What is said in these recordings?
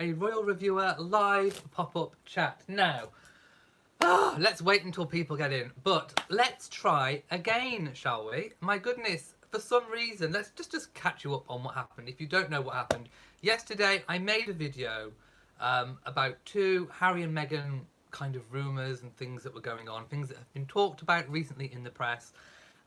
A Royal Reviewer live pop-up chat. Now, let's wait until people get in, but let's try again, shall we? My goodness, for some reason, let's just catch you up on what happened. If you don't know what happened, yesterday I made a video about two Harry and Meghan kind of rumours and things that were going on, things that have been talked about recently in the press,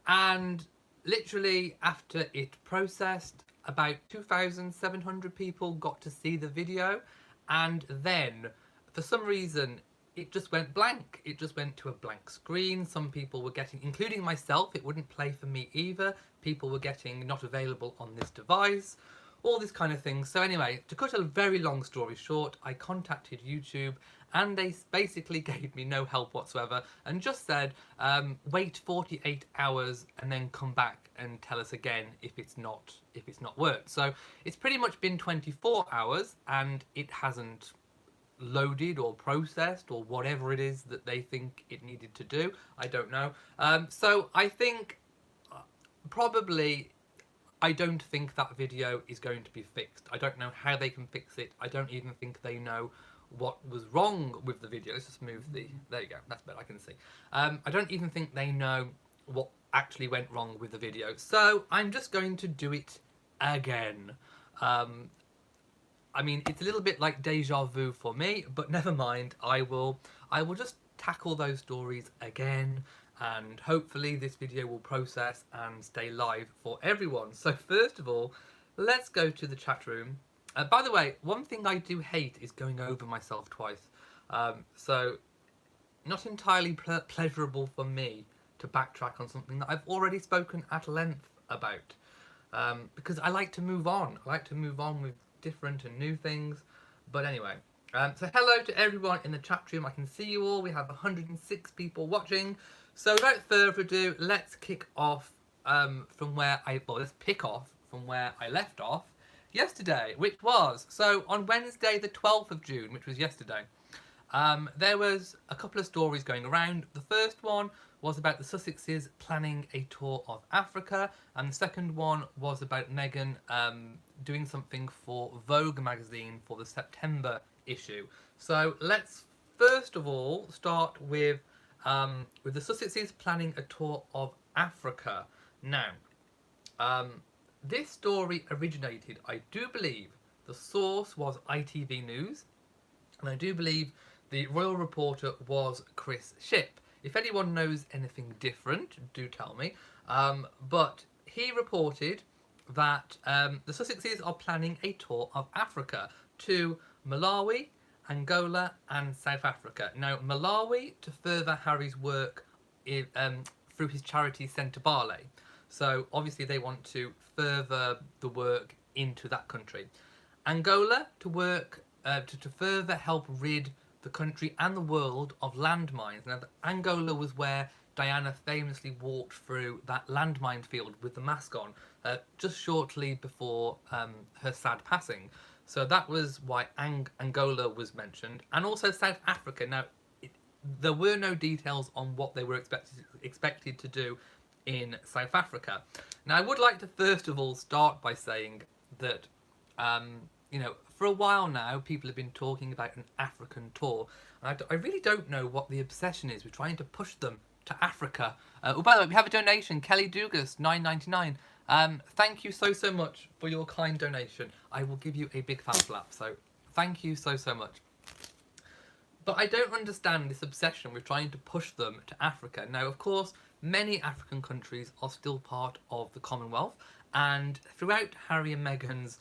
and literally after it processed, about 2,700 people got to see the video, and then for some reason it just went blank. It just went to a blank screen. Some people were getting, including myself, it wouldn't play for me either. People were getting not available on this device, all this kind of thing. So anyway, to cut a very long story short, I contacted YouTube and they basically gave me no help whatsoever and just said, wait 48 hours and then come back and tell us again if it's not worked. So it's pretty much been 24 hours and it hasn't loaded or processed or whatever it is that they think it needed to do. I don't know. So I think probably I don't think that video is going to be fixed. I don't know how they can fix it. I don't even think they know what was wrong with the video. Let's just move the... There you go. That's better. I can see. I don't even think they know what actually went wrong with the video. So I'm just going to do it again. I mean, it's a little bit like deja vu for me, but never mind. I will just tackle those stories again, and hopefully this video will process and stay live for everyone. So first of all, let's go to the chat room. By the way, one thing I do hate is going over myself twice. So not entirely pleasurable for me to backtrack on something that I've already spoken at length about. Because I like to move on. I like to move on with different and new things. But anyway, so hello to everyone in the chat room. I can see you all. We have 106 people watching. So without further ado, let's kick off from where let's pick off from where I left off yesterday, which was, so on Wednesday the 12th of June, which was yesterday, there was a couple of stories going around. The first one was about the Sussexes planning a tour of Africa, and the second one was about Meghan doing something for Vogue magazine for the September issue. So let's first of all start with the Sussexes planning a tour of Africa. Now, this story originated, I do believe, the source was ITV News, and I do believe the royal reporter was Chris Shipp. If anyone knows anything different, do tell me. But he reported that the Sussexes are planning a tour of Africa to Malawi, Angola and South Africa. Now, Malawi to further Harry's work through his charity Centre Barley. So obviously they want to further the work into that country. Angola to work to further help rid the country and the world of landmines. Now, Angola was where Diana famously walked through that landmine field with the mask on just shortly before her sad passing. So that was why Angola was mentioned, and also South Africa. Now, there were no details on what they were expected to do in South Africa. Now, I would like to first of all start by saying that, you know, for a while now, people have been talking about an African tour. And I really don't know what the obsession is with trying to push them to Africa. Oh, by the way, we have a donation. Kelly Dugas, $9.99. Thank you so much for your kind donation. I will give you a big fan flap. So thank you so much. But I don't understand this obsession with trying to push them to Africa. Now, of course, many African countries are still part of the Commonwealth, and throughout Harry and Meghan's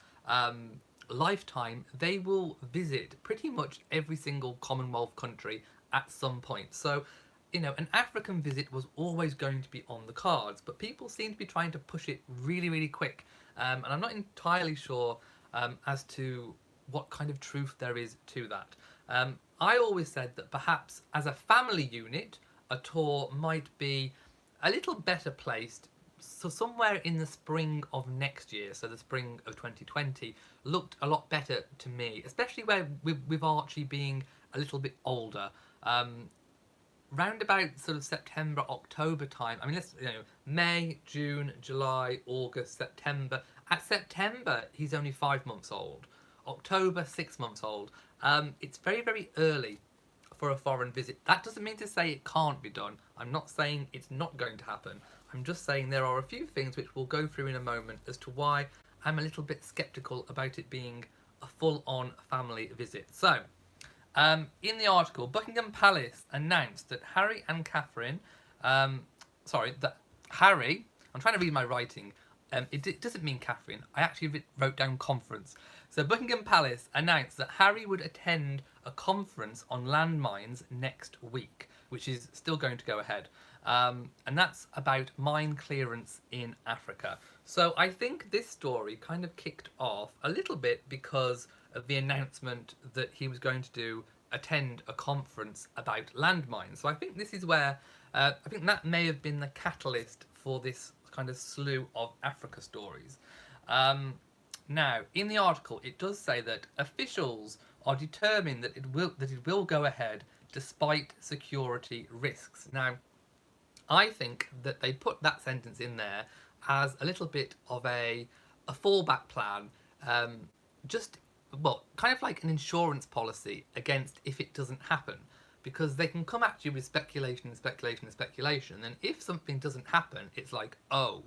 lifetime, they will visit pretty much every single Commonwealth country at some point. So, you know, an African visit was always going to be on the cards, but people seem to be trying to push it really quick. And I'm not entirely sure as to what kind of truth there is to that. I always said that perhaps as a family unit, a tour might be a little better placed. So somewhere in the spring of next year, so the spring of 2020, looked a lot better to me, especially where with Archie being a little bit older. Round about sort of September, October time. I mean, let's, you know, May, June, July, August, September. At September, he's only 5 months old. October, 6 months old. It's very, very early for a foreign visit. That doesn't mean to say it can't be done. I'm not saying it's not going to happen. I'm just saying there are a few things which we'll go through in a moment as to why I'm a little bit sceptical about it being a full-on family visit. So, in the article, Buckingham Palace announced that Harry and Catherine, that Harry, I'm trying to read my writing, it doesn't mean Catherine, I actually wrote down conference. So Buckingham Palace announced that Harry would attend a conference on landmines next week, which is still going to go ahead. And that's about mine clearance in Africa. So I think this story kind of kicked off a little bit because of the announcement that he was going to attend a conference about landmines. So I think this is where, I think that may have been the catalyst for this kind of slew of Africa stories. Now, in the article, it does say that officials are determined that it will go ahead despite security risks. Now, I think that they put that sentence in there as a little bit of a fallback plan, kind of like an insurance policy against if it doesn't happen, because they can come at you with speculation and speculation and speculation, and if something doesn't happen, it's like, oh,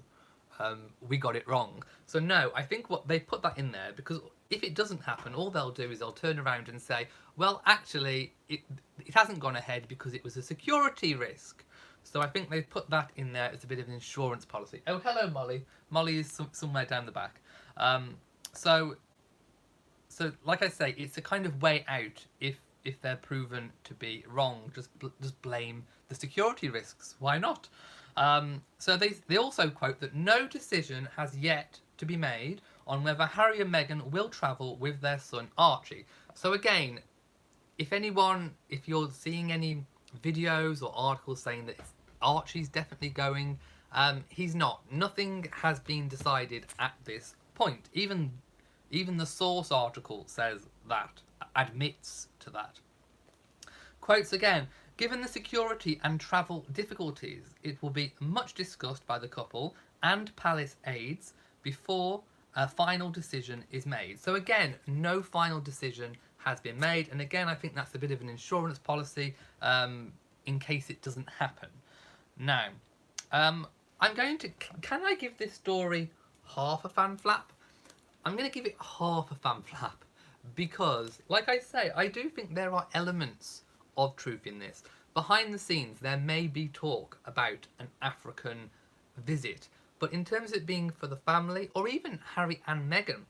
we got it wrong. So no, I think what they put that in there because if it doesn't happen, all they'll do is they'll turn around and say, well, actually, it hasn't gone ahead because it was a security risk. So I think they put that in there as a bit of an insurance policy. Oh, hello, Molly. Molly is somewhere down the back. So like I say, it's a kind of way out if they're proven to be wrong. Just blame the security risks. Why not? So they also quote that no decision has yet to be made on whether Harry and Meghan will travel with their son Archie. So again, if you're seeing any videos or articles saying that Archie's definitely going, he's not. Nothing has been decided at this point. Even the source article says that, admits to that. Quotes again, given the security and travel difficulties, it will be much discussed by the couple and palace aides before a final decision is made. So again, no final decision has been made, and again, I think that's a bit of an insurance policy in case it doesn't happen. Now, can I give this story half a fan flap? I'm going to give it half a fan flap because, like I say, I do think there are elements of truth in this. Behind the scenes, there may be talk about an African visit, but in terms of it being for the family or even Harry and Meghan,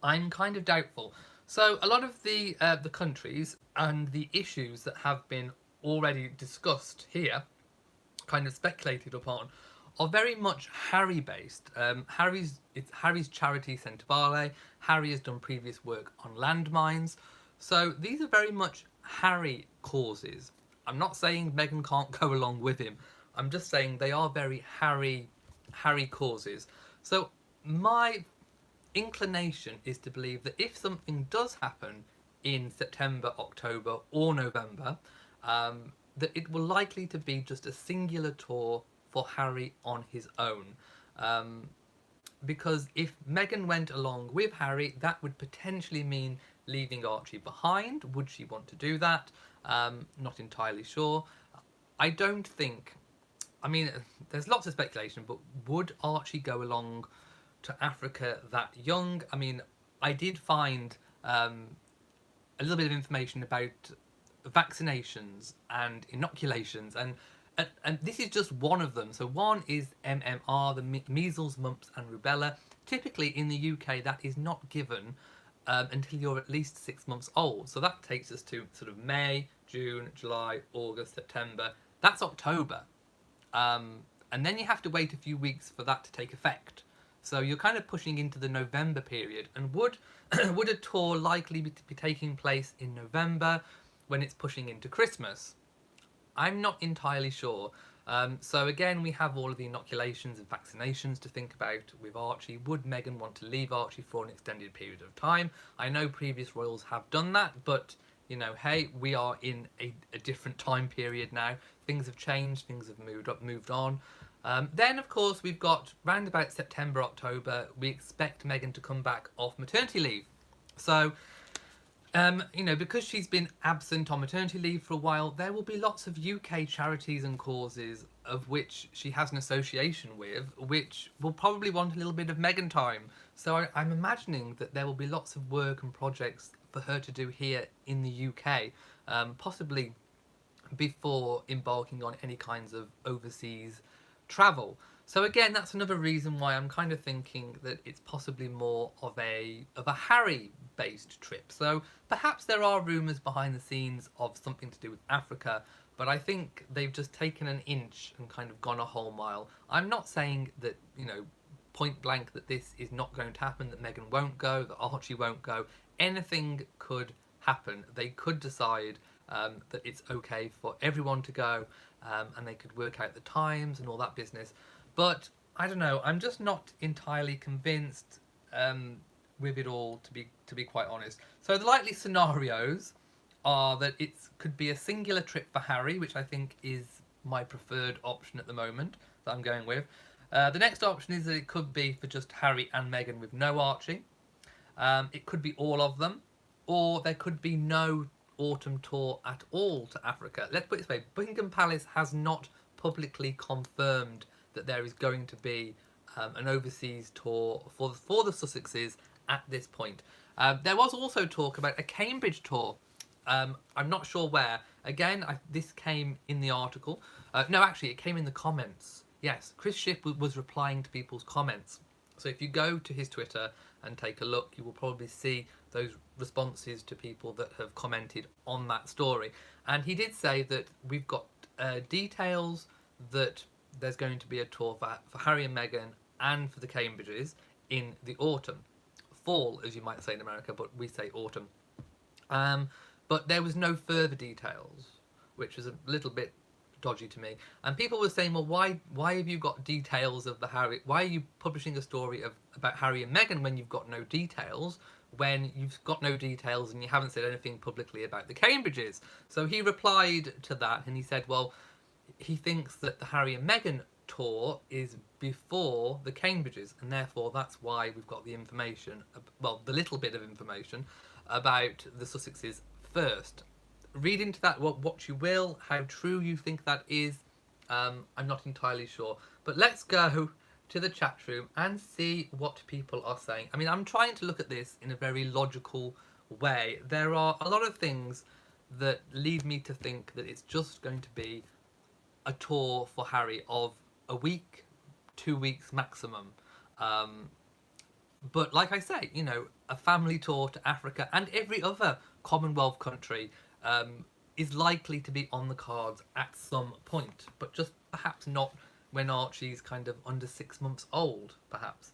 I'm kind of doubtful. So a lot of the countries and the issues that have been already discussed here, kind of speculated upon, are very much Harry based. It's Harry's charity Centre Barley. Harry has done previous work on landmines. So these are very much Harry causes. I'm not saying Meghan can't go along with him. I'm just saying they are very Harry causes. So my inclination is to believe that if something does happen in September, October or November, that it will likely to be just a singular tour for Harry on his own. Because if Meghan went along with Harry, that would potentially mean leaving Archie behind. Would she want to do that? Not entirely sure. I don't think... I mean, there's lots of speculation, but would Archie go along to Africa that young? I mean, I did find a little bit of information about vaccinations and inoculations, and this is just one of them. So one is MMR, the measles, mumps and rubella. Typically in the UK, that is not given until you're at least 6 months old. So that takes us to sort of May, June, July, August, September. That's October. And then you have to wait a few weeks for that to take effect. So you're kind of pushing into the November period. And would a tour likely be taking place in November when it's pushing into Christmas? I'm not entirely sure. So again, we have all of the inoculations and vaccinations to think about with Archie. Would Meghan want to leave Archie for an extended period of time? I know previous royals have done that, but, you know, hey, we are in a different time period now. Things have changed, things have moved on. Then, of course, we've got round about September, October, we expect Meghan to come back off maternity leave. So, because she's been absent on maternity leave for a while, there will be lots of UK charities and causes of which she has an association with, which will probably want a little bit of Meghan time. So I'm imagining that there will be lots of work and projects for her to do here in the UK, possibly before embarking on any kinds of overseas travel. So again, that's another reason why I'm kind of thinking that it's possibly more of a Harry based trip. So perhaps there are rumours behind the scenes of something to do with Africa, but I think they've just taken an inch and kind of gone a whole mile. I'm not saying that, point blank that this is not going to happen, that Meghan won't go, that Archie won't go. Anything could happen. They could decide that it's okay for everyone to go, and they could work out the times and all that business. But I don't know. I'm just not entirely convinced with it all, to be quite honest. So the likely scenarios are that it could be a singular trip for Harry, which I think is my preferred option at the moment that I'm going with. The next option is that it could be for just Harry and Meghan with no Archie. It could be all of them, or there could be no autumn tour at all to Africa. Let's put it this way: Buckingham Palace has not publicly confirmed that there is going to be an overseas tour for the Sussexes at this point. There was also talk about a Cambridge tour. I'm not sure where. Again, this came in the article. No, actually, it came in the comments. Yes, Chris Shipp was replying to people's comments. So if you go to his Twitter and take a look, you will probably see those responses to people that have commented on that story. And he did say that we've got details that there's going to be a tour for Harry and Meghan and for the Cambridges in the autumn. Fall, as you might say in America, but we say autumn. But there was no further details, which was a little bit dodgy to me. And people were saying, well, why have you got details of the Harry? Why are you publishing a story about Harry and Meghan when you've got no details? When you've got no details and you haven't said anything publicly about the Cambridges? So he replied to that and he said, well, he thinks that the Harry and Meghan tour is before the Cambridges, and therefore that's why we've got the information, well, the little bit of information about the Sussexes first. Read into that what you will, how true you think that is. I'm not entirely sure. But let's go to the chat room and see what people are saying. I mean, I'm trying to look at this in a very logical way. There are a lot of things that lead me to think that it's just going to be a tour for Harry of a week, 2 weeks maximum. But like I say, a family tour to Africa and every other Commonwealth country is likely to be on the cards at some point, but just perhaps not when Archie's kind of under 6 months old, perhaps.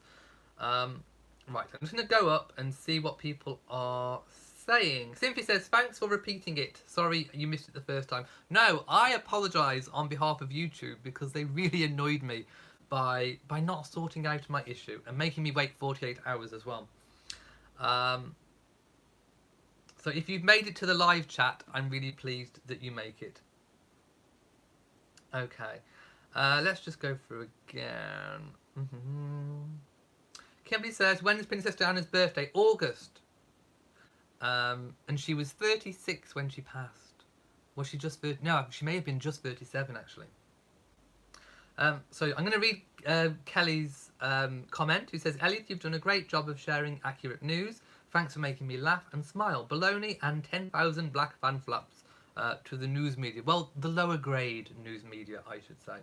Right, I'm just going to go up and see what people are saying. Cynthia says, thanks for repeating it. Sorry you missed it the first time. No, I apologise on behalf of YouTube because they really annoyed me by not sorting out my issue and making me wait 48 hours as well. So if you've made it to the live chat, I'm really pleased that you make it. Okay, let's just go through again. Kimberly says, when is Princess Diana's birthday? August. And she was 36 when she passed. Was she just... No, she may have been just 37, actually. So I'm going to read Kelly's comment, who says, Elliot, you've done a great job of sharing accurate news. Thanks for making me laugh and smile. Baloney and 10,000 black fan flaps to the news media. Well, the lower grade news media, I should say.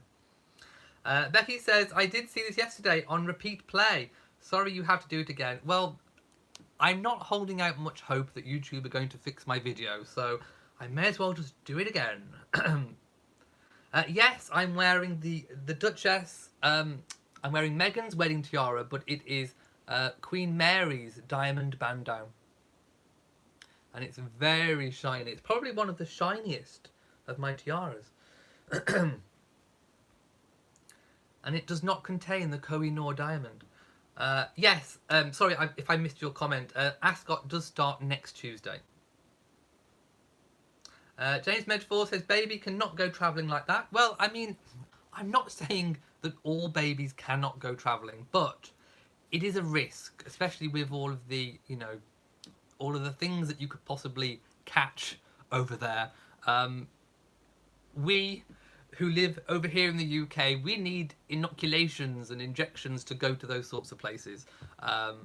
Becky says, I did see this yesterday on repeat play. Sorry you have to do it again. Well, I'm not holding out much hope that YouTube are going to fix my video, so I may as well just do it again. Yes, I'm wearing the Duchess. I'm wearing Meghan's wedding tiara, but it is Queen Mary's diamond bandeau. And it's very shiny. It's probably one of the shiniest of my tiaras. And it does not contain the Koh-i-Noor diamond. Yes, sorry if I missed your comment. Ascot does start next Tuesday. James Medford says, baby cannot go travelling like that. Well, I mean, I'm not saying that all babies cannot go travelling, but it is a risk, especially with all of the, all of the things that you could possibly catch over there. We who live over here in the UK, we need inoculations and injections to go to those sorts of places,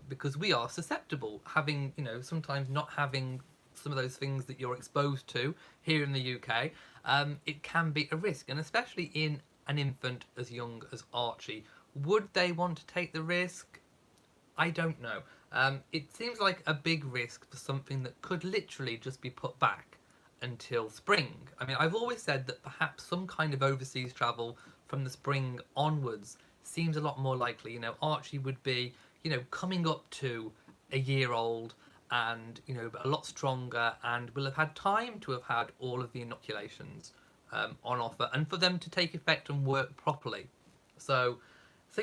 because we are susceptible. Having, sometimes not having some of those things that you're exposed to here in the UK, it can be a risk, and especially in an infant as young as Archie. Would they want to take the risk? I don't know. It seems like a big risk for something that could literally just be put back until spring. I mean, I've always said that perhaps some kind of overseas travel from the spring onwards seems a lot more likely. Archie would be, coming up to a year old and, a lot stronger, and will have had time to have had all of the inoculations on offer, and for them to take effect and work properly. So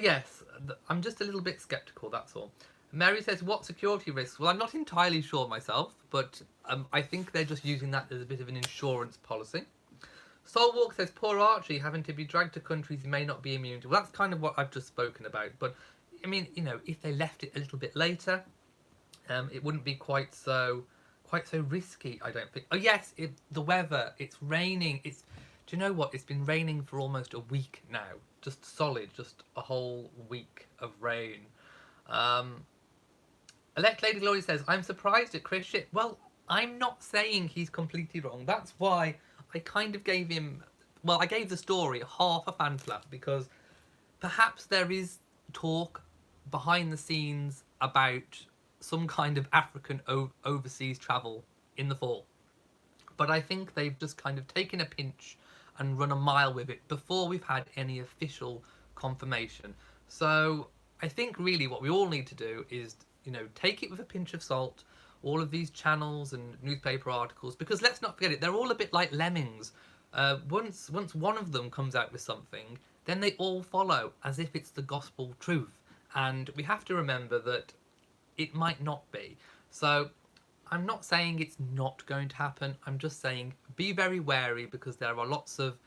yes, I'm just a little bit sceptical, that's all. Mary says, what security risks? Well, I'm not entirely sure myself, but I think they're just using that as a bit of an insurance policy. Soulwalk says, poor Archie having to be dragged to countries he may not be immune to. Well, that's kind of what I've just spoken about. But, I mean, if they left it a little bit later, it wouldn't be quite so risky, I don't think. Oh, yes, the weather, it's raining. Do you know what? It's been raining for almost a week now. Just solid, just a whole week of rain. Elect Lady Glory says, I'm surprised at Chris Ship. Well, I'm not saying he's completely wrong. That's why I kind of gave him... Well, I gave the story half a fan flap, because perhaps there is talk behind the scenes about some kind of African overseas travel in the fall. But I think they've just kind of taken a pinch and run a mile with it before we've had any official confirmation. So I think really what we all need to do is, take it with a pinch of salt, all of these channels and newspaper articles, because let's not forget it, they're all a bit like lemmings. Once one of them comes out with something, then they all follow as if it's the gospel truth. And we have to remember that it might not be. So I'm not saying it's not going to happen. I'm just saying be very wary, because there are lots of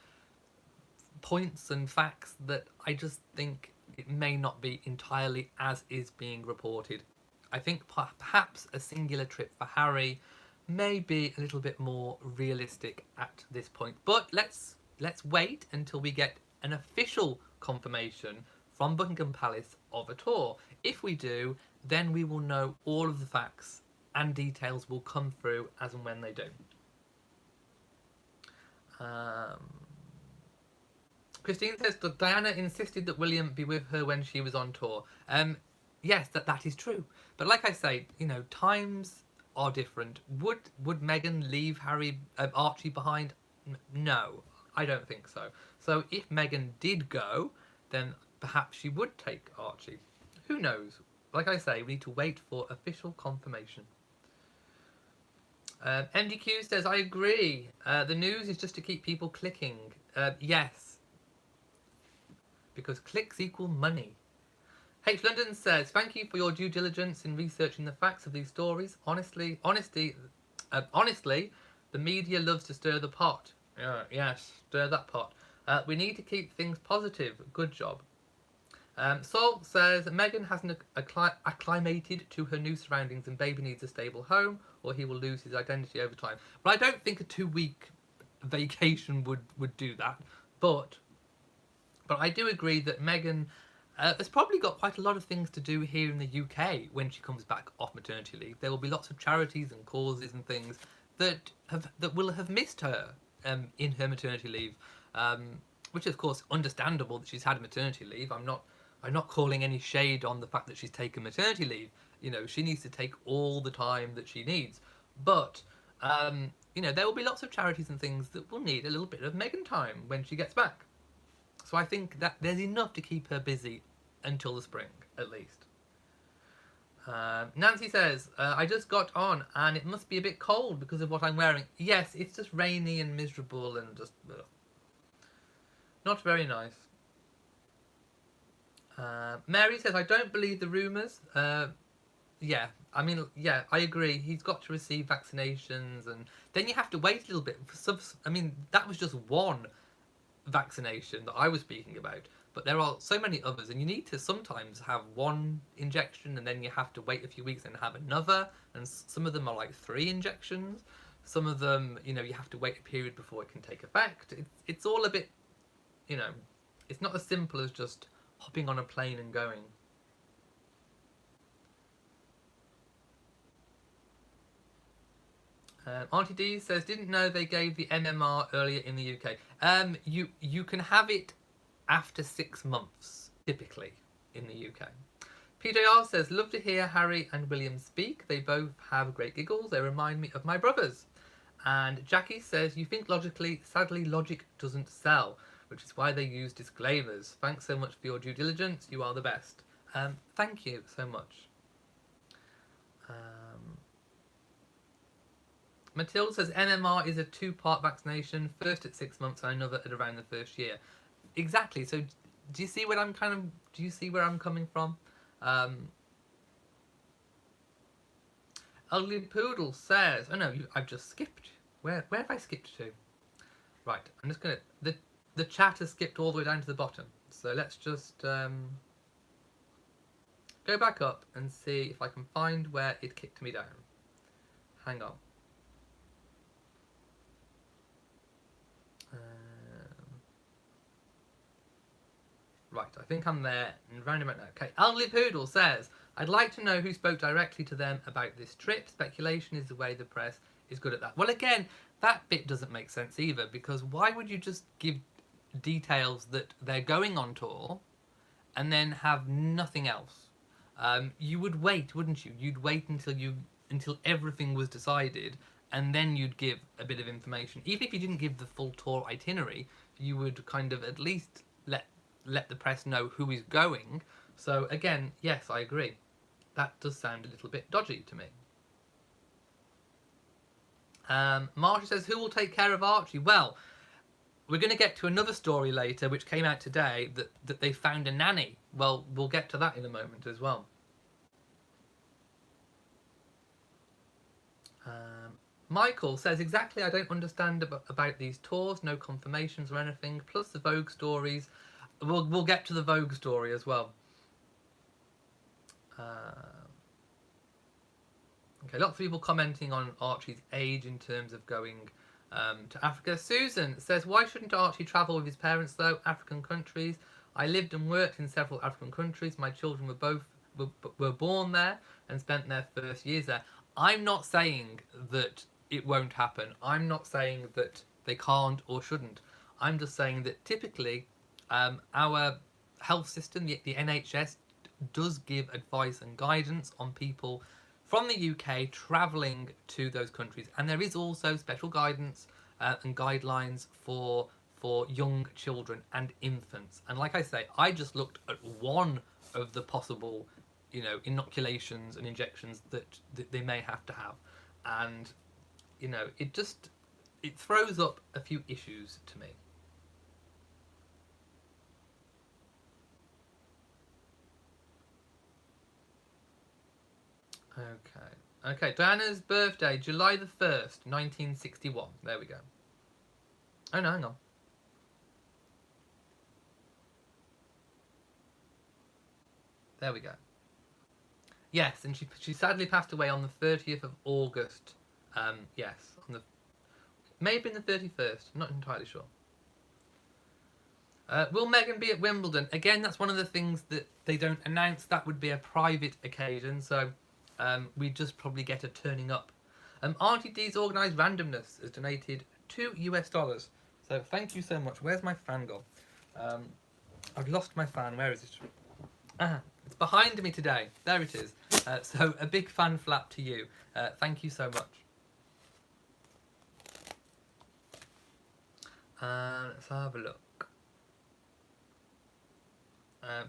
points and facts that I just think it may not be entirely as is being reported. I think perhaps a singular trip for Harry may be a little bit more realistic at this point. But let's wait until we get an official confirmation from Buckingham Palace of a tour. If we do, then we will know all of the facts, and details will come through as and when they do. Christine says that Diana insisted that William be with her when she was on tour. Yes, that is true. But like I say, times are different. Would Meghan leave Archie behind? No, I don't think so. So if Meghan did go, then perhaps she would take Archie. Who knows? Like I say, we need to wait for official confirmation. MDQ says, I agree. The news is just to keep people clicking. Yes. Because clicks equal money. H. London says, thank you for your due diligence in researching the facts of these stories. Honestly, the media loves to stir the pot. Yes, stir that pot. We need to keep things positive. Good job. Sol says, Meghan hasn't acclimated to her new surroundings and baby needs a stable home or he will lose his identity over time. But I don't think a 2-week vacation would do that. But I do agree that Meghan has probably got quite a lot of things to do here in the UK when she comes back off maternity leave. There will be lots of charities and causes and things that will have missed her in her maternity leave, which is of course understandable that she's had a maternity leave. I'm not calling any shade on the fact that she's taken maternity leave. She needs to take all the time that she needs. But there will be lots of charities and things that will need a little bit of Meghan time when she gets back. So I think that there's enough to keep her busy until the spring, at least. Nancy says, I just got on and it must be a bit cold because of what I'm wearing. Yes, it's just rainy and miserable and just... ugh. Not very nice. Mary says, I don't believe the rumours. Yeah, I agree. He's got to receive vaccinations and then you have to wait a little bit. That was just one vaccination that I was speaking about. but there are so many others, and you need to sometimes have one injection and then you have to wait a few weeks and have another, and some of them are like 3 injections. Some of them, you know, you have to wait a period before it can take effect. It's all a bit, you know, it's not as simple as just hopping on a plane and going. Auntie D says, didn't know they gave the MMR earlier in the UK. You can have it after 6 months, typically, in the UK. PJR says, love to hear Harry and William speak. They both have great giggles. They remind me of my brothers. And Jackie says, you think logically, sadly logic doesn't sell, which is why they use disclaimers. Thanks so much for your due diligence. You are the best. Thank you so much. Matilda says MMR is a 2-part vaccination, first at 6 months and another at around the first year. Exactly. So do you see what I'm do you see where I'm coming from? Ugly Poodle says, oh no, I've just skipped. Where have I skipped to? Right, I'm just gonna, the chat has skipped all the way down to the bottom. So let's just go back up and see if I can find where it kicked me down. Hang on. Right, I think I'm there, and round about now. Okay, Ugly Poodle says, I'd like to know who spoke directly to them about this trip. Speculation is the way the press is good at that. Well, again, that bit doesn't make sense either, because why would you just give details that they're going on tour and then have nothing else? You would wait, wouldn't you? You'd wait until everything was decided, and then you'd give a bit of information. Even if you didn't give the full tour itinerary, you would kind of at least let the press know who is going. So again, yes, I agree. That does sound a little bit dodgy to me. Marcia says, who will take care of Archie? Well, we're going to get to another story later, which came out today, that they found a nanny. Well, we'll get to that in a moment as well. Michael says, exactly, I don't understand about these tours, no confirmations or anything, plus the Vogue stories. We'll get to the Vogue story as well. Okay, lots of people commenting on Archie's age in terms of going to Africa. Susan says, why shouldn't Archie travel with his parents though? African countries. I lived and worked in several African countries. My children were born there and spent their first years there. I'm not saying that it won't happen. I'm not saying that they can't or shouldn't. I'm just saying that typically our health system, the NHS, does give advice and guidance on people from the UK travelling to those countries, and there is also special guidance and guidelines for young children and infants. And like I say, I just looked at one of the possible, you know, inoculations and injections that they may have to have, and you know, it throws up a few issues to me. Okay, Diana's birthday, July the 1st, 1961. There we go. Oh no, hang on. There we go. Yes, and she sadly passed away on the 30th of August. Yes, maybe the 31st. I'm not entirely sure. Will Meghan be at Wimbledon? Again, that's one of the things that they don't announce. That would be a private occasion, so we just probably get a turning up. Auntie D's organised randomness has donated $2. So thank you so much. Where's my fan gone? I've lost my fan. Where is it? It's behind me today. There it is. So a big fan flap to you. Thank you so much. Let's have a look.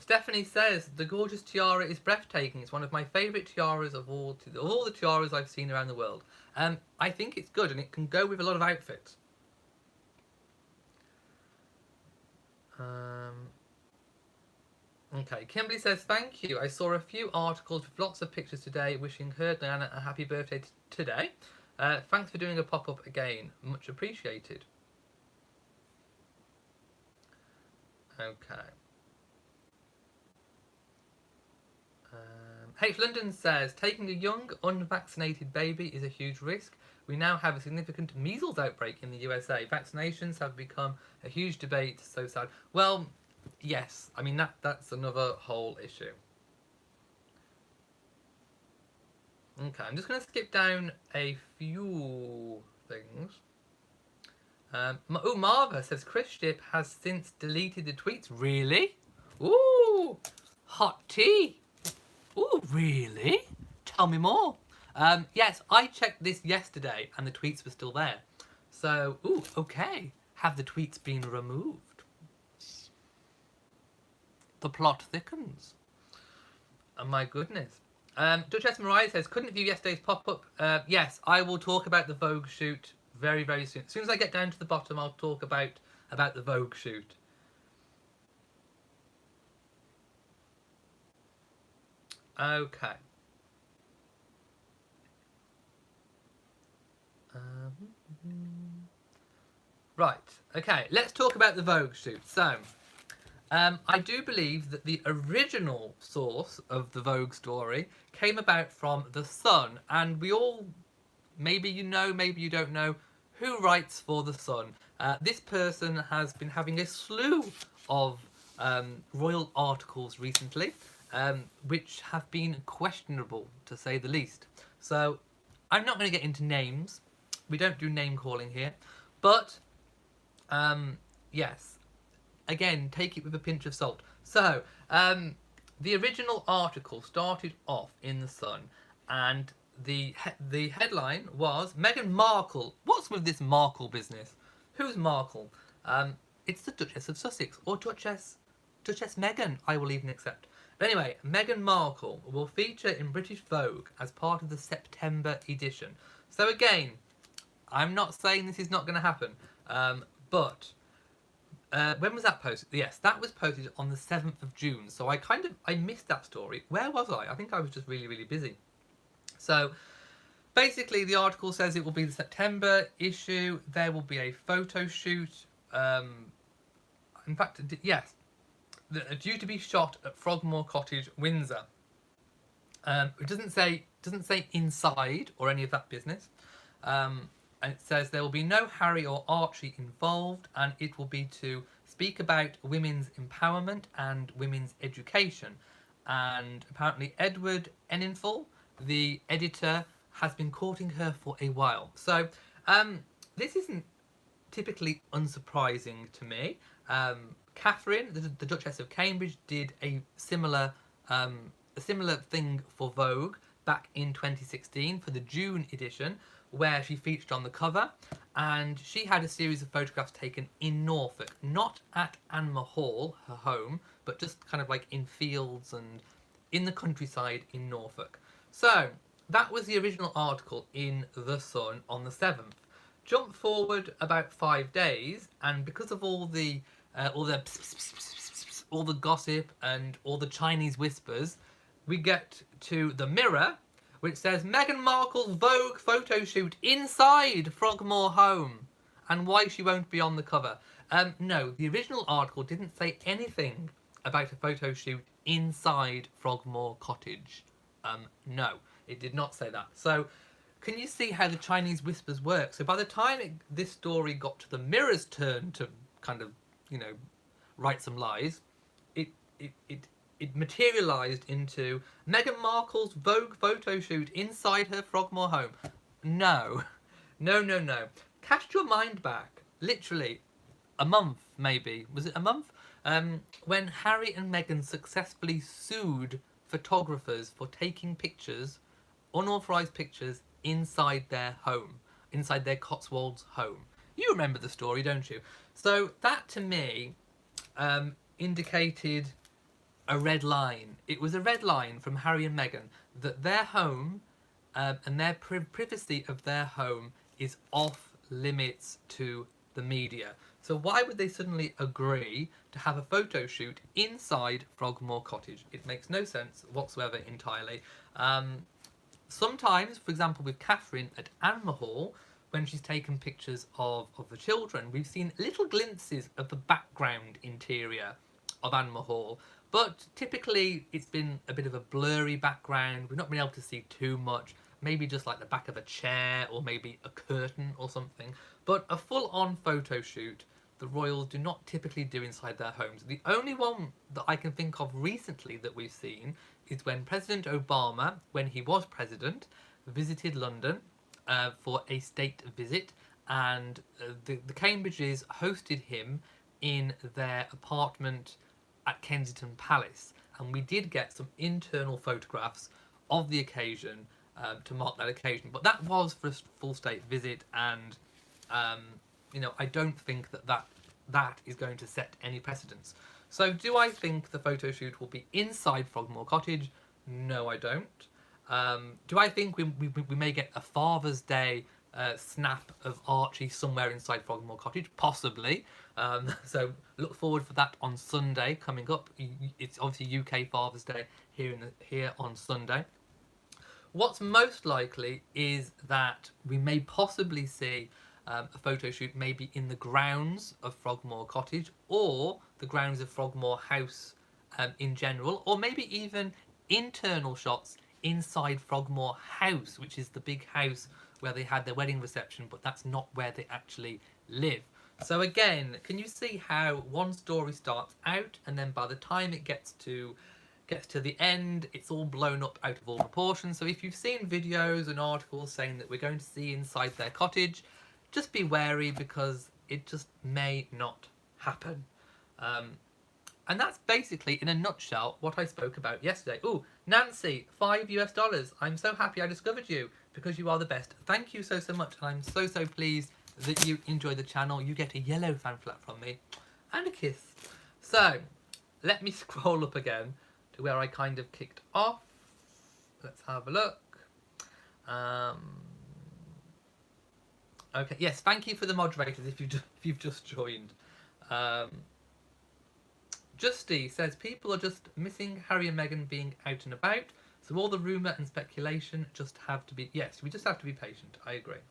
Stephanie says, the gorgeous tiara is breathtaking. It's one of my favourite tiaras of all the tiaras I've seen around the world. I think it's good and it can go with a lot of outfits. Okay, Kimberly says, thank you. I saw a few articles with lots of pictures today wishing her, Diana, a happy birthday today. Thanks for doing a pop-up again. Much appreciated. Okay. H. London says, taking a young, unvaccinated baby is a huge risk. We now have a significant measles outbreak in the USA. Vaccinations have become a huge debate. So sad. Well, yes. I mean, that's another whole issue. Okay, I'm just going to skip down a few things. Marva says, Chris Ship has since deleted the tweets. Really? Ooh, hot tea. Ooh, really? Tell me more. Yes, I checked this yesterday and the tweets were still there. So, ooh, okay. Have the tweets been removed? The plot thickens. Oh my goodness. Duchess Mariah says, couldn't view yesterday's pop-up. Yes, I will talk about the Vogue shoot very, very soon. As soon as I get down to the bottom, I'll talk about the Vogue shoot. Okay. Right. Okay. Let's talk about the Vogue shoot. So, I do believe that the original source of the Vogue story came about from The Sun, and we all, maybe you know, maybe you don't know, who writes for The Sun. This person has been having a slew of royal articles recently, which have been questionable, to say the least. So, I'm not going to get into names. We don't do name calling here. But, yes. Again, take it with a pinch of salt. So, the original article started off in The Sun, and the headline was Meghan Markle. What's with this Markle business? Who's Markle? It's the Duchess of Sussex, or Duchess Meghan, I will even accept. But anyway, Meghan Markle will feature in British Vogue as part of the September edition. So again, I'm not saying this is not going to happen, but when was that posted? Yes, that was posted on the 7th of June. So I missed that story. Where was I? I think I was just really, really busy. So basically, the article says it will be the September issue. There will be a photo shoot. In fact, yes, due to be shot at Frogmore Cottage, Windsor. It doesn't say inside or any of that business. And it says there will be no Harry or Archie involved, and it will be to speak about women's empowerment and women's education. And apparently Edward Enninful, the editor, has been courting her for a while. So this isn't typically unsurprising to me. Catherine, the Duchess of Cambridge, did a similar thing for Vogue back in 2016 for the June edition, where she featured on the cover, and she had a series of photographs taken in Norfolk, not at Anmer Hall, her home, but just kind of like in fields and in the countryside in Norfolk. So that was the original article in The Sun on the 7th. Jump forward about 5 days, and because of all the gossip and all the Chinese whispers, we get to the Mirror, which says Meghan Markle's Vogue photo shoot inside Frogmore home, and why she won't be on the cover. No, the original article didn't say anything about a photo shoot inside Frogmore Cottage. No, it did not say that. So, can you see how the Chinese whispers work? So by the time this story got to the Mirror's turn to kind of, write some lies, it materialised into Meghan Markle's Vogue photo shoot inside her Frogmore home. No. Cast your mind back. Literally, a month, maybe. Was it a month? When Harry and Meghan successfully sued photographers for taking pictures, unauthorised pictures, inside their home. Inside their Cotswolds home. You remember the story, don't you? So that, to me, indicated a red line. It was a red line from Harry and Meghan that their home and their privacy of their home is off limits to the media. So why would they suddenly agree to have a photo shoot inside Frogmore Cottage? It makes no sense whatsoever entirely. Sometimes, for example, with Catherine at Anmer Hall, when she's taken pictures of the children, we've seen little glimpses of the background interior of Animal Hall. But typically it's been a bit of a blurry background. We've not been able to see too much. Maybe just like the back of a chair or maybe a curtain or something. But a full-on photo shoot, the royals do not typically do inside their homes. The only one that I can think of recently that we've seen is when President Obama, when he was president, visited London for a state visit, and the Cambridges hosted him in their apartment at Kensington Palace, and we did get some internal photographs of the occasion to mark that occasion. But that was for a full state visit, and you know, I don't think that is going to set any precedents. So do I think the photo shoot will be inside Frogmore Cottage? No, I don't. Do I think we may get a Father's Day snap of Archie somewhere inside Frogmore Cottage? Possibly. So look forward for that on Sunday coming up. It's obviously UK Father's Day here on Sunday. What's most likely is that we may possibly see a photo shoot maybe in the grounds of Frogmore Cottage, or the grounds of Frogmore House in general, or maybe even internal shots inside Frogmore House, which is the big house where they had their wedding reception, but that's not where they actually live. So again, can you see how one story starts out and then by the time it gets to the end, it's all blown up out of all proportion? So if you've seen videos and articles saying that we're going to see inside their cottage, just be wary, because it just may not happen. And that's basically, in a nutshell, what I spoke about yesterday. Oh, Nancy, $5. I'm so happy I discovered you, because you are the best. Thank you so much. And I'm so pleased that you enjoy the channel. You get a yellow fan flap from me and a kiss. So let me scroll up again to where I kind of kicked off. Let's have a look. Okay, yes, thank you for the moderators if you've just joined. Justy says people are just missing Harry and Meghan being out and about, so all the rumour and speculation just have to be... Yes, we just have to be patient, I agree.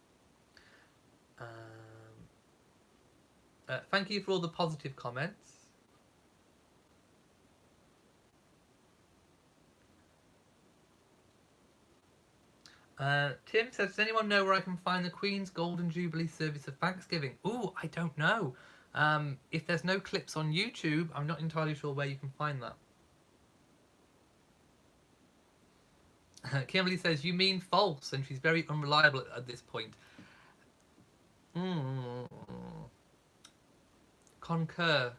Thank you for all the positive comments. Tim says, does anyone know where I can find the Queen's Golden Jubilee service of Thanksgiving? Ooh, I don't know. If there's no clips on YouTube, I'm not entirely sure where you can find that. Kimberly says, you mean false, and she's very unreliable at this point. Concur.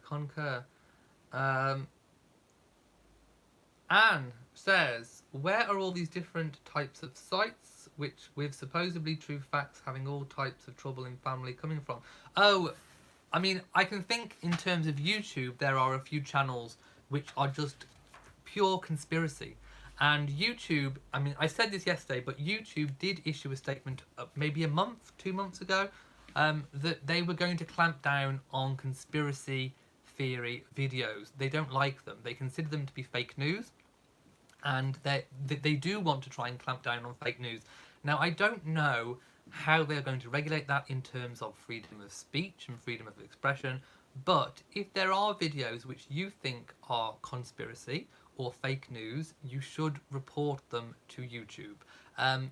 Anne says, where are all these different types of sites, which with supposedly true facts having all types of trouble in family coming from? Oh, I mean, I can think in terms of YouTube, there are a few channels which are just pure conspiracy. And YouTube, I mean, I said this yesterday, but YouTube did issue a statement maybe a month, 2 months ago, that they were going to clamp down on conspiracy theory videos. They don't like them. They consider them to be fake news. And they do want to try and clamp down on fake news. Now, I don't know how they're going to regulate that in terms of freedom of speech and freedom of expression, but if there are videos which you think are conspiracy or fake news, you should report them to YouTube.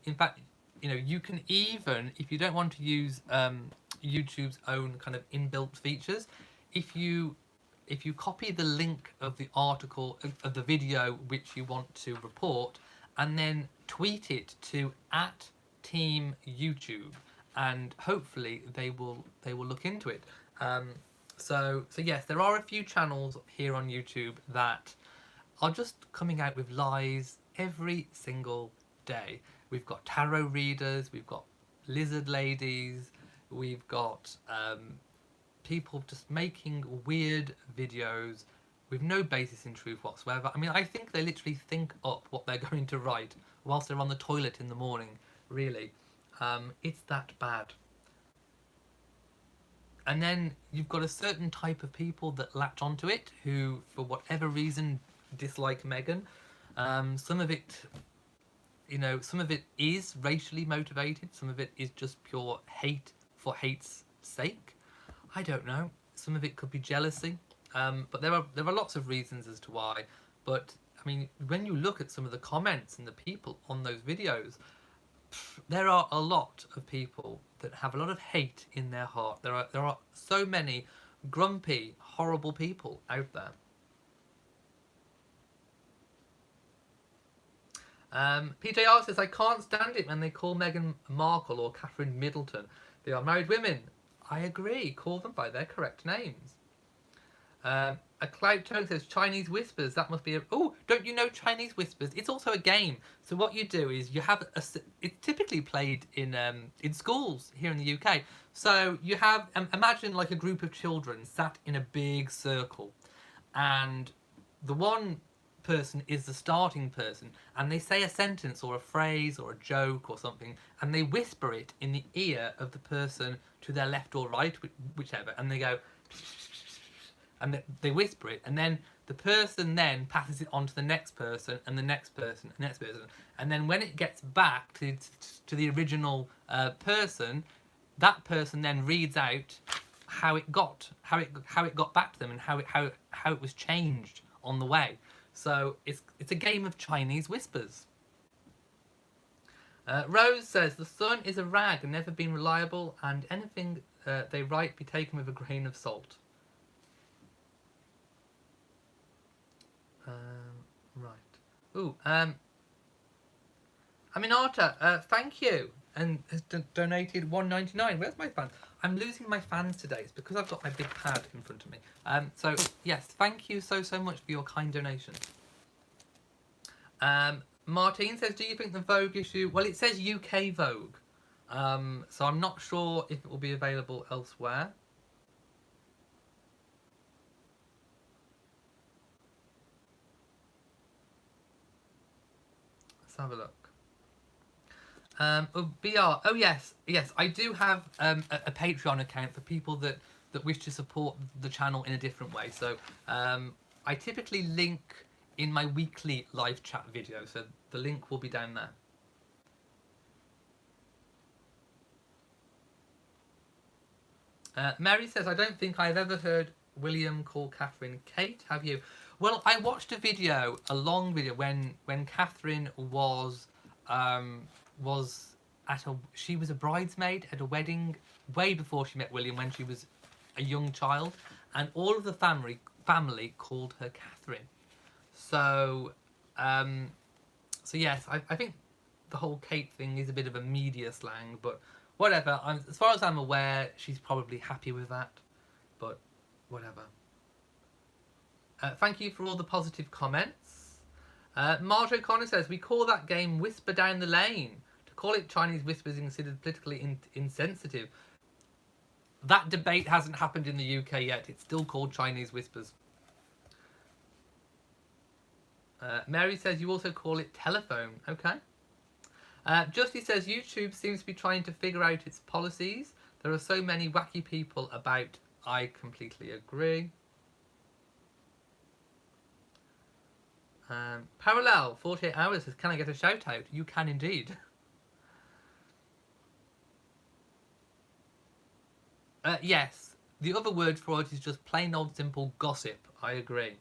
In fact, you know, you can even, if you don't want to use YouTube's own kind of inbuilt features, if you copy the link of the article, of the video which you want to report, and then tweet it to @Team YouTube, and hopefully they will look into it. So yes, there are a few channels here on YouTube that are just coming out with lies every single day. We've got tarot readers, we've got lizard ladies, we've got people just making weird videos with no basis in truth whatsoever. I mean, I think they literally think up what they're going to write whilst they're on the toilet in the morning, really. It's that bad. And then you've got a certain type of people that latch onto it, who, for whatever reason, dislike Meghan. Some of it, you know, some of it is racially motivated, some of it is just pure hate for hate's sake. I don't know. Some of it could be jealousy. But there are lots of reasons as to why. But I mean, when you look at some of the comments and the people on those videos, there are a lot of people that have a lot of hate in their heart. There are so many grumpy, horrible people out there. PJR says, I can't stand it when they call Meghan Markle or Catherine Middleton. They are married women. I agree. Call them by their correct names. A Cloud Tone says, Chinese Whispers. That must be a... Oh, don't you know Chinese Whispers? It's also a game. So what you do is you have a... It's typically played in schools here in the UK. So you have... imagine like a group of children sat in a big circle. And the one person is the starting person, and they say a sentence or a phrase or a joke or something, and they whisper it in the ear of the person to their left or right, whichever, and they go, and they whisper it, and then the person then passes it on to the next person and the next person and the next person, and then when it gets back to the original person, that person then reads out how it got back to them and how it was changed on the way. So it's a game of Chinese whispers. Rose says, the Sun is a rag and never been reliable, and anything they write be taken with a grain of salt. Right. Ooh. Aminata, thank you, and has donated $1.99. Where's my fan? I'm losing my fans today. It's because I've got my big pad in front of me. So yes, thank you so much for your kind donation. Martine says, do you think the Vogue issue... Well, it says UK Vogue. So I'm not sure if it will be available elsewhere. Let's have a look. BR. Oh yes, I do have a Patreon account for people that wish to support the channel in a different way. So I typically link in my weekly live chat video, so the link will be down there. Mary says, I don't think I've ever heard William call Catherine Kate. Have you? Well, I watched a long video when Catherine was she was a bridesmaid at a wedding way before she met William, when she was a young child, and all of the family called her Catherine. So yes, I think the whole Kate thing is a bit of a media slang, but whatever. As far as I'm aware, she's probably happy with that, but whatever. Thank you for all the positive comments. Marjorie Connor says, we call that game Whisper Down the Lane. To call it Chinese Whispers is considered politically insensitive. That debate hasn't happened in the UK yet. It's still called Chinese Whispers. Mary says, you also call it telephone. Okay. Justy says, YouTube seems to be trying to figure out its policies. There are so many wacky people about. I completely agree. Parallel 48 hours says, can I get a shout out? You can indeed. Yes, the other word for it is just plain old simple gossip. I agree.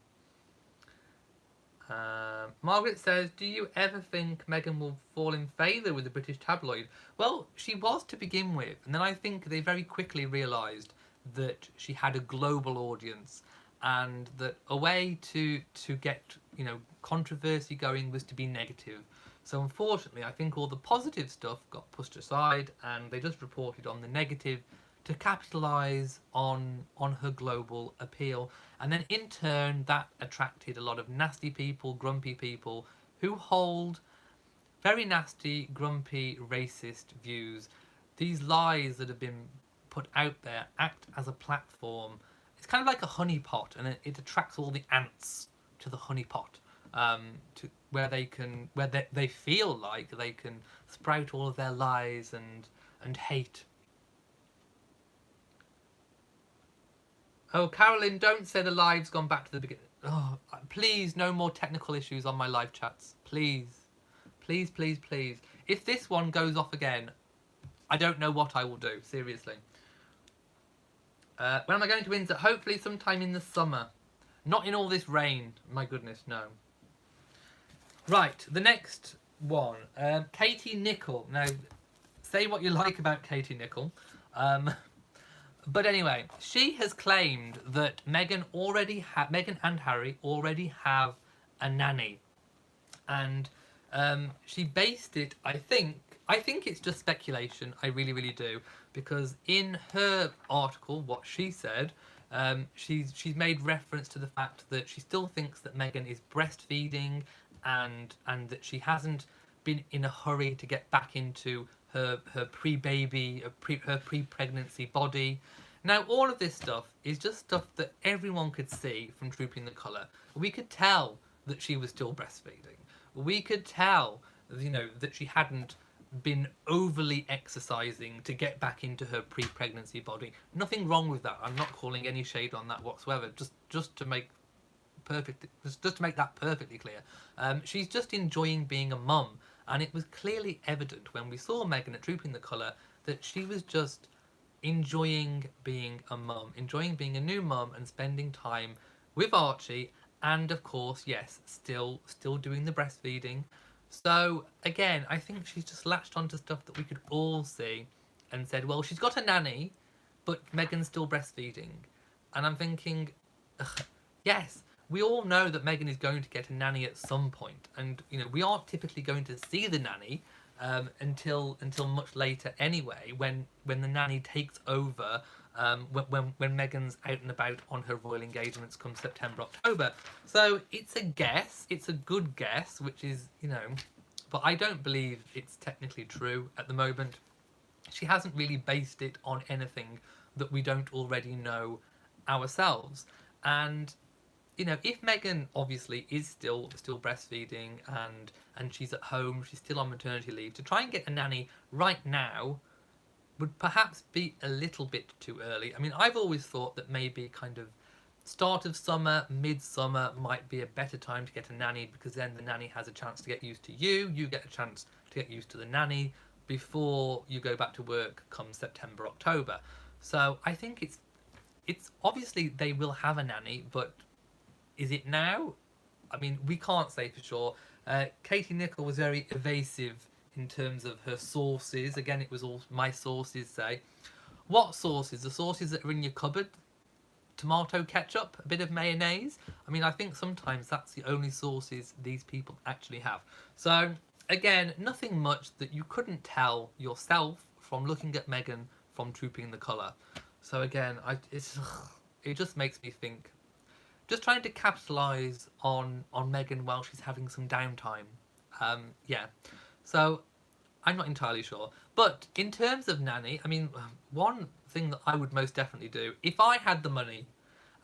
Margaret says, do you ever think Meghan will fall in favour with the British tabloid? Well, she was to begin with, and then I think they very quickly realised that she had a global audience, and that a way to get, you know, controversy going was to be negative. So unfortunately, I think all the positive stuff got pushed aside, and they just reported on the negative to capitalise on her global appeal. And then in turn, that attracted a lot of nasty people, grumpy people, who hold very nasty, grumpy, racist views. These lies that have been put out there act as a platform. It's kind of like a honeypot, and it attracts all the ants to the honeypot, to where they feel like they can sprout all of their lies and hate. Oh, Carolyn, don't say the live's gone back to the beginning. Oh, please, no more technical issues on my live chats. Please. Please, please, please. If this one goes off again, I don't know what I will do, seriously. When am I going to Windsor? Hopefully sometime in the summer. Not in all this rain. My goodness, no. Right, the next one. Katie Nicholl. Now, say what you like about Katie Nicholl. But anyway, she has claimed that Meghan and Harry already have a nanny. And she based it, I think it's just speculation. I really, really do, because in her article, what she said, she's made reference to the fact that she still thinks that Meghan is breastfeeding, and that she hasn't been in a hurry to get back into her pre-baby, her pre-pregnancy body. Now, all of this stuff is just stuff that everyone could see from Trooping the Colour. We could tell that she was still breastfeeding. We could tell, that she hadn't been overly exercising to get back into her pre-pregnancy body. Nothing wrong with that. I'm not calling any shade on that whatsoever. Just to make that perfectly clear. She's just enjoying being a mum, and it was clearly evident when we saw Meghan at Trooping the Colour that she was just enjoying being a mum, enjoying being a new mum, and spending time with Archie. And of course, yes, still doing the breastfeeding. So again, I think she's just latched onto stuff that we could all see and said, well, she's got a nanny, but Meghan's still breastfeeding. And I'm thinking, ugh, yes, we all know that Meghan is going to get a nanny at some point, and we aren't typically going to see the nanny until much later anyway, when the nanny takes over. When Meghan's out and about on her royal engagements come September, October. So it's a guess. It's a good guess, which is, but I don't believe it's technically true at the moment. She hasn't really based it on anything that we don't already know ourselves. And, if Meghan obviously is still breastfeeding and she's at home, she's still on maternity leave, to try and get a nanny right now would perhaps be a little bit too early. I mean, I've always thought that maybe kind of start of summer, mid-summer might be a better time to get a nanny, because then the nanny has a chance to get used to you get a chance to get used to the nanny before you go back to work come September, October. So I think it's obviously they will have a nanny, but is it now? I mean, we can't say for sure. Katie Nicholl was very evasive in terms of her sources. Again, it was all my sources say. What sources? The sources that are in your cupboard? Tomato ketchup? A bit of mayonnaise? I mean, I think sometimes that's the only sources these people actually have. So, again, nothing much that you couldn't tell yourself from looking at Meghan from Trooping the Colour. So again, it just makes me think. Just trying to capitalise on Meghan while she's having some downtime. Yeah. So, I'm not entirely sure. But in terms of nanny, I mean, one thing that I would most definitely do, if I had the money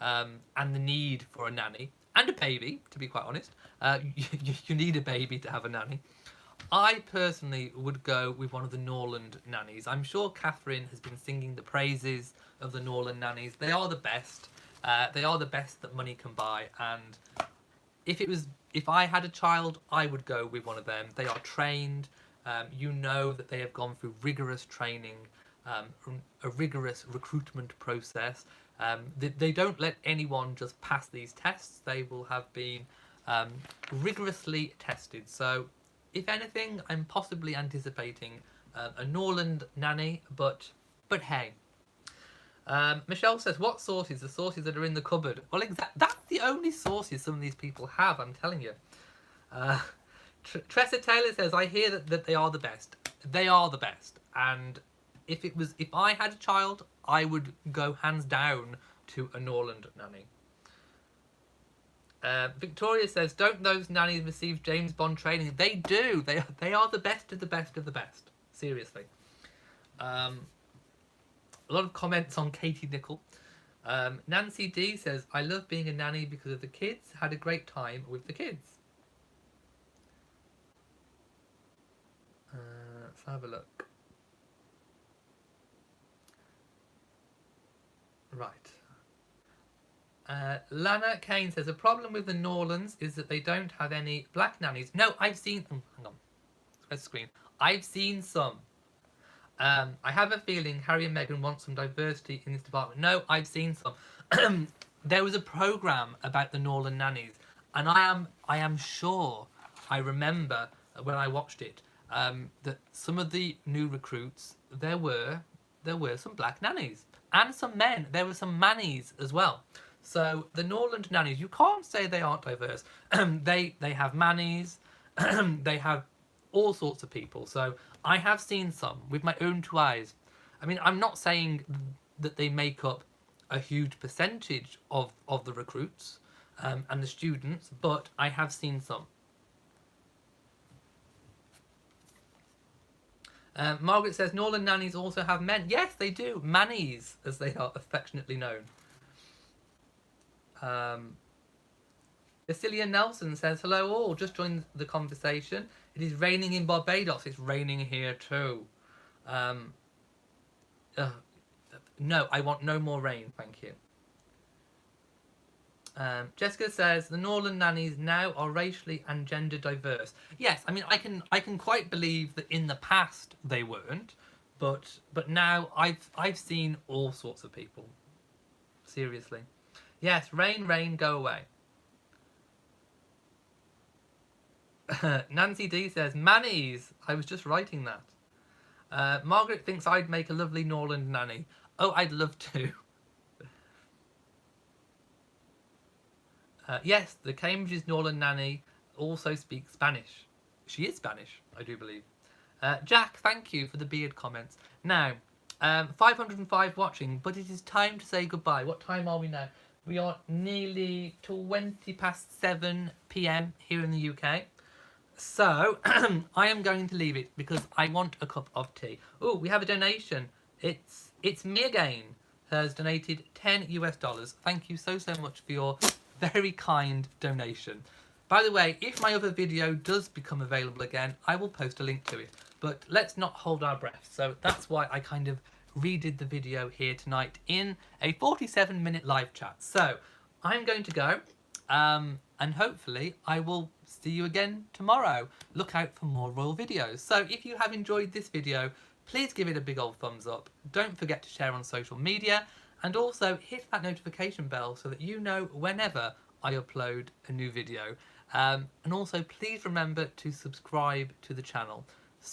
and the need for a nanny, and a baby, to be quite honest, you need a baby to have a nanny, I personally would go with one of the Norland nannies. I'm sure Catherine has been singing the praises of the Norland nannies. They are the best. They are the best that money can buy. And if I had a child, I would go with one of them. They are trained. You know that they have gone through rigorous training, a rigorous recruitment process. They don't let anyone just pass these tests. They will have been rigorously tested. So, if anything, I'm possibly anticipating a Norland nanny, but hey. Michelle says, what sources? The sources that are in the cupboard. Well, that's the only sources some of these people have, I'm telling you. Tressa Taylor says, I hear that they are the best. They are the best. And if I had a child, I would go hands down to a Norland nanny. Victoria says, don't those nannies receive James Bond training? They do. They are the best of the best of the best. Seriously. A lot of comments on Katie Nicholl. Nancy D says, I love being a nanny because of the kids. Had a great time with the kids. Let's have a look. Right. Lana Kane says, the problem with the Norlands is that they don't have any black nannies. No, I've seen them. Hang on. Let's screen. I've seen some. I have a feeling Harry and Meghan want some diversity in this department. No, I've seen some. there was a program about the Norland nannies, and I am sure I remember when I watched it that some of the new recruits there were some black nannies and some men. There were some mannies as well. So the Norland nannies, you can't say they aren't diverse. They have mannies, they have all sorts of people. So I have seen some with my own two eyes. I mean, I'm not saying that they make up a huge percentage of the recruits and the students, but I have seen some. Margaret says Norland nannies also have men. Yes, they do. Mannies, as they are affectionately known. Cecilia Nelson says, hello all, just joined the conversation. It is raining in Barbados. It's raining here too. No, I want no more rain, thank you. Jessica says the Norland nannies now are racially and gender diverse. Yes, I mean I can quite believe that in the past they weren't, but now I've seen all sorts of people. Seriously. Yes, rain, rain, go away. Nancy D says mannies. I was just writing that. Margaret thinks I'd make a lovely Norland nanny. Oh, I'd love to. Yes, the Cambridge's Norland nanny also speaks Spanish. She is Spanish, I do believe. Jack, thank you for the beard comments. Now, 505 watching, but it is time to say goodbye. What time are we now? We are nearly 20 past 7 p.m. here in the UK. So, I am going to leave it because I want a cup of tea. Oh, we have a donation. It's me again, has donated $10 US. Thank you so much for your very kind donation. By the way, if my other video does become available again, I will post a link to it. But let's not hold our breath. So that's why I kind of redid the video here tonight in a 47-minute live chat. So I'm going to go, and hopefully I will see you again tomorrow. Look out for more royal videos. So if you have enjoyed this video, please give it a big old thumbs up. Don't forget to share on social media. And also hit that notification bell so that you know whenever I upload a new video. And also please remember to subscribe to the channel.